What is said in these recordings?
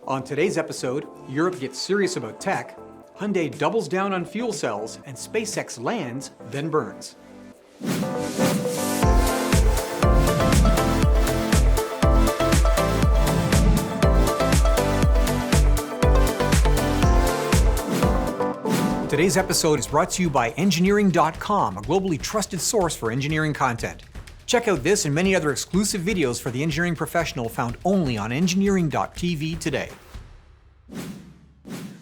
On today's episode, Europe gets serious about tech, Hyundai doubles down on fuel cells, and SpaceX lands, then burns. Today's episode is brought to you by engineering.com, a globally trusted source for engineering content. Check out this and many other exclusive videos for the engineering professional found only on engineering.tv today.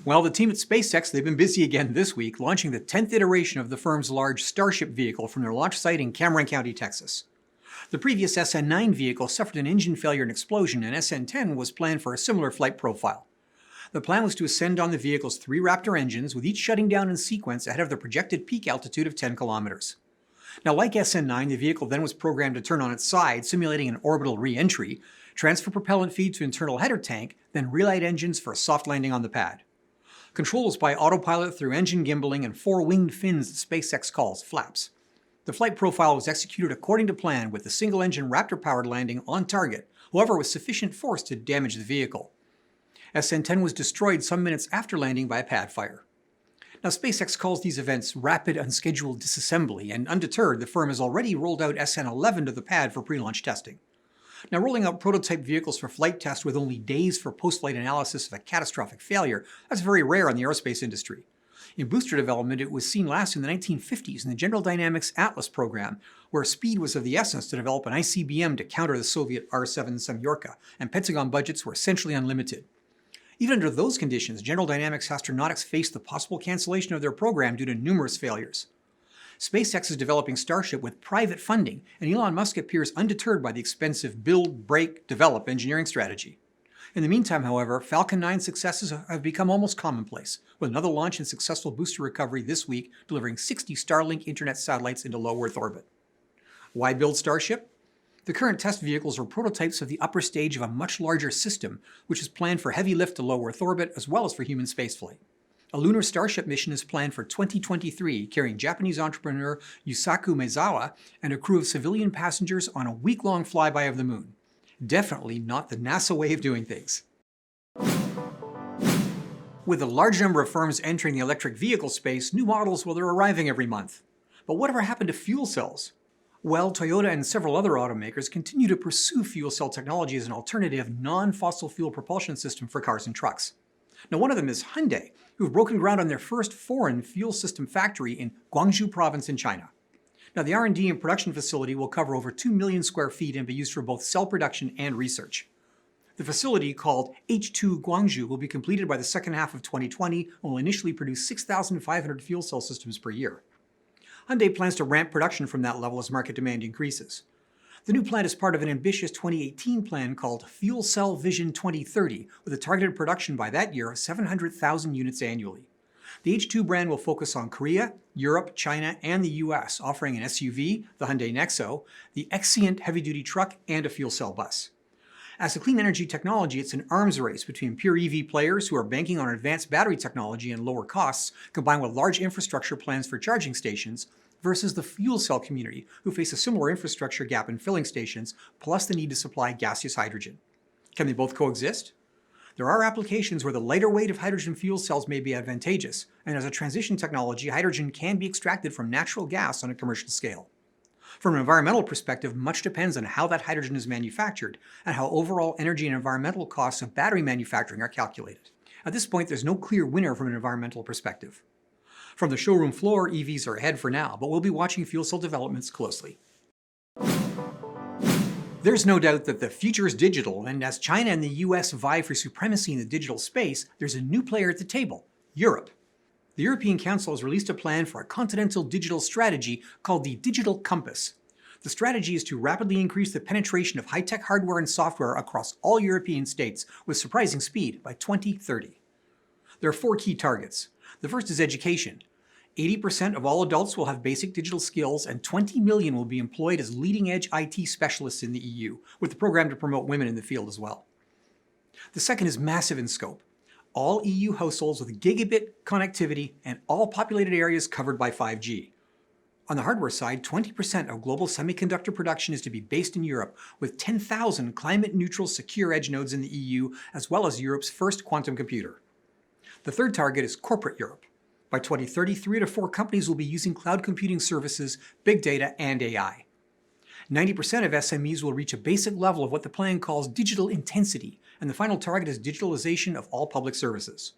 Well, the team at SpaceX, they've been busy again this week, launching the 10th iteration of the firm's large Starship vehicle from their launch site in Cameron County, Texas. The previous SN9 vehicle suffered an engine failure and explosion, and SN10 was planned for a similar flight profile. The plan was to ascend on the vehicle's 3 Raptor engines, with each shutting down in sequence ahead of the projected peak altitude of 10 kilometers. Now, like SN9, the vehicle then was programmed to turn on its side, simulating an orbital re-entry, transfer propellant feed to internal header tank, then relight engines for a soft landing on the pad. Control is by autopilot through engine gimbaling and 4 winged fins that SpaceX calls flaps. The flight profile was executed according to plan, with the single-engine Raptor-powered landing on target, however with sufficient force to damage the vehicle. SN10 was destroyed some minutes after landing by a pad fire. Now, SpaceX calls these events rapid unscheduled disassembly, and undeterred, the firm has already rolled out SN11 to the pad for pre-launch testing. Now, rolling out prototype vehicles for flight test with only days for post-flight analysis of a catastrophic failure, that's very rare in the aerospace industry. In booster development, it was seen last in the 1950s in the General Dynamics Atlas program, where speed was of the essence to develop an ICBM to counter the Soviet R-7 Semyorka, and Pentagon budgets were essentially unlimited. Even under those conditions, General Dynamics astronautics faced the possible cancellation of their program due to numerous failures. SpaceX is developing Starship with private funding, and Elon Musk appears undeterred by the expensive build, break, develop engineering strategy. In the meantime, however, Falcon 9 successes have become almost commonplace, with another launch and successful booster recovery this week, delivering 60 Starlink internet satellites into low Earth orbit. Why build Starship? The current test vehicles are prototypes of the upper stage of a much larger system, which is planned for heavy lift to low Earth orbit as well as for human spaceflight. A lunar Starship mission is planned for 2023, carrying Japanese entrepreneur Yusaku Maezawa and a crew of civilian passengers on a week-long flyby of the moon. Definitely not the NASA way of doing things. With a large number of firms entering the electric vehicle space, new models, well, they're arriving every month. But whatever happened to fuel cells? Well, Toyota and several other automakers continue to pursue fuel cell technology as an alternative, non-fossil fuel propulsion system for cars and trucks. Now, one of them is Hyundai, who've broken ground on their first foreign fuel system factory in Guangzhou province in China. Now, the R&D and production facility will cover over 2 million square feet and be used for both cell production and research. The facility, called HTWO Guangzhou, will be completed by the second half of 2020 and will initially produce 6,500 fuel cell systems per year. Hyundai plans to ramp production from that level as market demand increases. The new plant is part of an ambitious 2018 plan called Fuel Cell Vision 2030, with a targeted production by that year of 700,000 units annually. The H2 brand will focus on Korea, Europe, China, and the US, offering an SUV, the Hyundai Nexo, the Xcient heavy-duty truck, and a fuel cell bus. As a clean energy technology, it's an arms race between pure EV players who are banking on advanced battery technology and lower costs, combined with large infrastructure plans for charging stations, versus the fuel cell community, who face a similar infrastructure gap in filling stations, plus the need to supply gaseous hydrogen. Can they both coexist? There are applications where the lighter weight of hydrogen fuel cells may be advantageous, and as a transition technology, hydrogen can be extracted from natural gas on a commercial scale. From an environmental perspective, much depends on how that hydrogen is manufactured and how overall energy and environmental costs of battery manufacturing are calculated. At this point, there's no clear winner from an environmental perspective. From the showroom floor, EVs are ahead for now, but we'll be watching fuel cell developments closely. There's no doubt that the future is digital, and as China and the US vie for supremacy in the digital space, there's a new player at the table: Europe. The European Council has released a plan for a continental digital strategy called the Digital Compass. The strategy is to rapidly increase the penetration of high-tech hardware and software across all European states with surprising speed by 2030. There are 4 key targets. The first is education. 80% of all adults will have basic digital skills, and 20 million will be employed as leading-edge IT specialists in the EU, with the program to promote women in the field as well. The second is massive in scope. All EU households with gigabit connectivity and all populated areas covered by 5G. On the hardware side, 20% of global semiconductor production is to be based in Europe, with 10,000 climate-neutral secure edge nodes in the EU, as well as Europe's first quantum computer. The third target is corporate Europe. By 2030, 3 to 4 companies will be using cloud computing services, big data, and AI. 90% of SMEs will reach a basic level of what the plan calls digital intensity, and the final target is digitalization of all public services.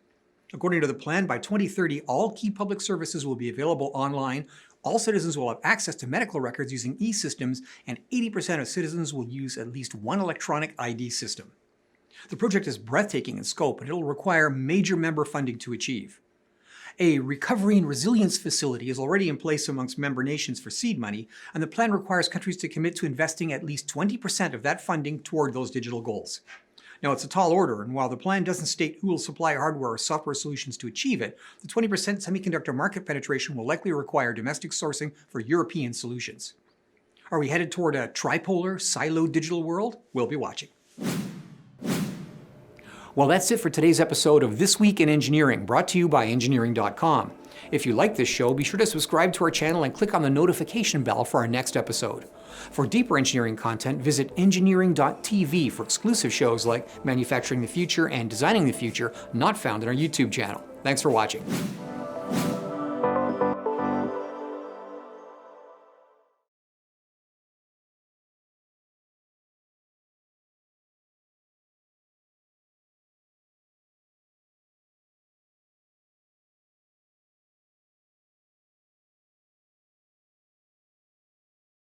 According to the plan, by 2030, all key public services will be available online, all citizens will have access to medical records using e-systems, and 80% of citizens will use at least one electronic ID system. The project is breathtaking in scope, and it will require major member funding to achieve. A recovery and resilience facility is already in place amongst member nations for seed money, and the plan requires countries to commit to investing at least 20% of that funding toward those digital goals. Now, it's a tall order, and while the plan doesn't state who will supply hardware or software solutions to achieve it, the 20% semiconductor market penetration will likely require domestic sourcing for European solutions. Are we headed toward a tripolar, siloed digital world? We'll be watching. Well, that's it for today's episode of This Week in Engineering, brought to you by engineering.com. If you like this show, be sure to subscribe to our channel and click on the notification bell for our next episode. For deeper engineering content, visit engineering.tv for exclusive shows like Manufacturing the Future and Designing the Future, not found in our YouTube channel. Thanks for watching.